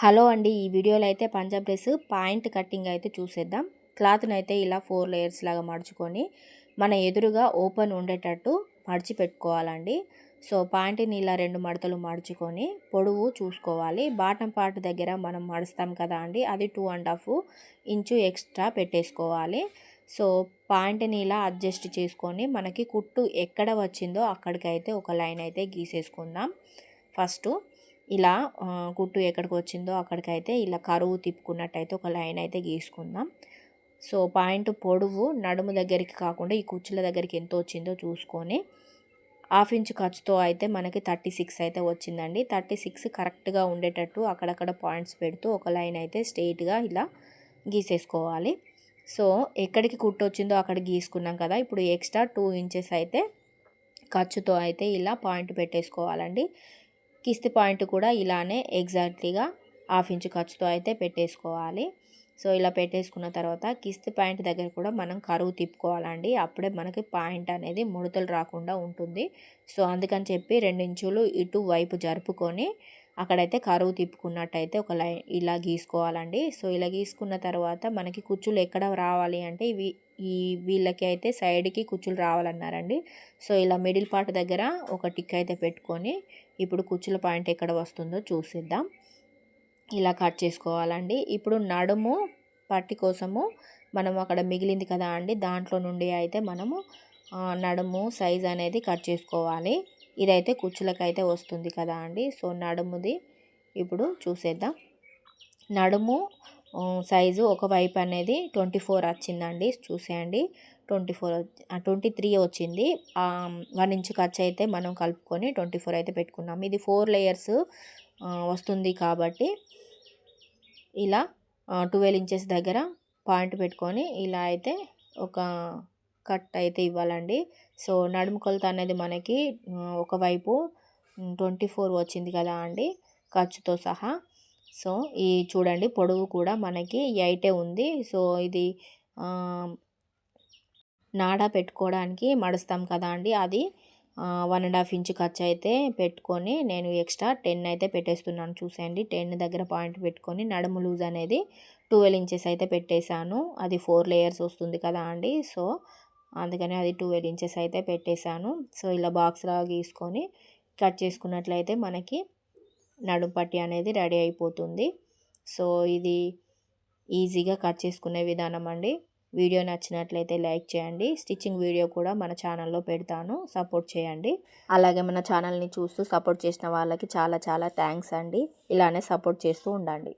Hello అండి, ఈ వీడియోలో అయితే పంజాబ్ డ్రెస్ పాయింట్ కటింగ్ అయితే చూసేద్దాం. క్లాత్ని అయితే ఇలా 4 లేయర్స్ లాగా మడుచుకొని మన ఎదురుగా ఓపెన్ ఉండేటట్టు మడిచి పెట్టుకోవాలండి. సో పాయింట్ని ఇలా 2 మడతలు మడుచుకొని పొడవు చూసుకోవాలి. బాటం పార్ట్ దగ్గర మనం మడుస్తాం కదా అండి, అది 2.5 ఇంచు ఎక్స్ట్రా పెట్టేసుకోవాలి. సో పాయింట్ని ఇలా అడ్జస్ట్ చేసుకొని మనకి కుట్టు ఎక్కడ వచ్చిందో అక్కడికైతే ఒక లైన్ అయితే గీసేసుకుందాం. ఫస్ట్ ఇలా కుట్టు ఎక్కడికి వచ్చిందో అక్కడికైతే ఇలా కరువు తిప్పుకున్నట్టయితే ఒక లైన్ అయితే గీసుకుందాం. సో పాయింట్ పొడవు నడుము దగ్గరికి కాకుండా ఈ కుచ్చుల దగ్గరికి ఎంత వచ్చిందో చూసుకొని 1/2 ఇంచు ఖర్చుతో అయితే మనకి 36 అయితే వచ్చిందండి. 36 కరెక్ట్గా ఉండేటట్టు అక్కడక్కడ పాయింట్స్ పెడుతూ ఒక లైన్ అయితే స్ట్రెయిట్గా ఇలా గీసేసుకోవాలి. సో ఎక్కడికి కుట్టు వచ్చిందో అక్కడ గీసుకున్నాం కదా, ఇప్పుడు ఎక్స్ట్రా 2 ఇంచెస్ అయితే ఖర్చుతో అయితే ఇలా పాయింట్ పెట్టేసుకోవాలండి. కిస్తి పాయింట్ కూడా ఇలానే ఎగ్జాక్ట్లీగా 1/2 ఇంచు ఖర్చుతో అయితే పెట్టేసుకోవాలి. సో ఇలా పెట్టేసుకున్న తర్వాత కిస్తి పాయింట్ దగ్గర కూడా మనం కరువు తిప్పుకోవాలండి. అప్పుడే మనకి పాయింట్ అనేది ముడతలు రాకుండా ఉంటుంది. సో అందుకని చెప్పి 2 ఇంచులు ఇటు వైపు జరుపుకొని అక్కడైతే కరువు తిప్పుకున్నట్టయితే ఒక లైన్ ఇలా గీసుకోవాలండి. సో ఇలా గీసుకున్న తర్వాత మనకి కుచ్చులు ఎక్కడ రావాలి అంటే వీళ్ళకి అయితే సైడ్కి కుచ్చులు రావాలన్నారండి. సో ఇలా మిడిల్ పార్ట్ దగ్గర ఒక టిక్ అయితే పెట్టుకొని ఇప్పుడు కుచ్చుల పాయింట్ ఎక్కడ వస్తుందో చూసిద్దాం. ఇలా కట్ చేసుకోవాలండి. ఇప్పుడు నడుము పట్టి కోసము మనం అక్కడ మిగిలింది కదా అండి, దాంట్లో నుండి అయితే మనము నడుము సైజ్ అనేది కట్ చేసుకోవాలి. ఇదైతే కుచ్చులకైతే వస్తుంది కదా అండి. సో నడుముది ఇప్పుడు చూసేద్దాం. నడుము సైజు ఒకవైపు అనేది 24 వచ్చిందండి. చూసేయండి, 23 వచ్చింది. 1 ఇంచు ఖర్చు అయితే మనం కలుపుకొని 24 అయితే పెట్టుకున్నాం. ఇది 4 లేయర్స్ వస్తుంది కాబట్టి ఇలా 12 ఇంచెస్ దగ్గర పాయింట్ పెట్టుకొని ఇలా అయితే ఒక కట్ అయితే ఇవ్వాలండి. సో నడుము కొలత అనేది మనకి ఒకవైపు 24 వచ్చింది కదా అండి ఖర్చుతో సహా. సో ఈ చూడండి పొడవు కూడా మనకి 8 ఉంది. సో ఇది నాడా పెట్టుకోవడానికి మడుస్తాం కదా అండి, అది 1.5 ఇంచు ఖర్చు అయితే పెట్టుకొని నేను ఎక్స్ట్రా 10 అయితే పెట్టేస్తున్నాను. చూసేయండి, 10 దగ్గర పాయింట్ పెట్టుకొని నడుము లూజ్ అనేది 12 ఇంచెస్ అయితే పెట్టేశాను. అది 4 లేయర్స్ వస్తుంది కదా అండి. సో అందుకని అది 12 ఇంచెస్ అయితే పెట్టేశాను. సో ఇలా బాక్స్ లాగా గీసుకొని కట్ చేసుకున్నట్లయితే మనకి నడుము పట్టి అనేది రెడీ అయిపోతుంది. సో ఇది ఈజీగా కట్ చేసుకునే విధానం అండి. వీడియో నచ్చినట్లయితే లైక్ చేయండి. స్టిచ్చింగ్ వీడియో కూడా మన ఛానల్లో పెడతాను, సపోర్ట్ చేయండి. అలాగే మన ఛానల్ని చూస్తూ సపోర్ట్ చేసిన వాళ్ళకి చాలా చాలా థ్యాంక్స్ అండి. ఇలానే సపోర్ట్ చేస్తూ ఉండండి.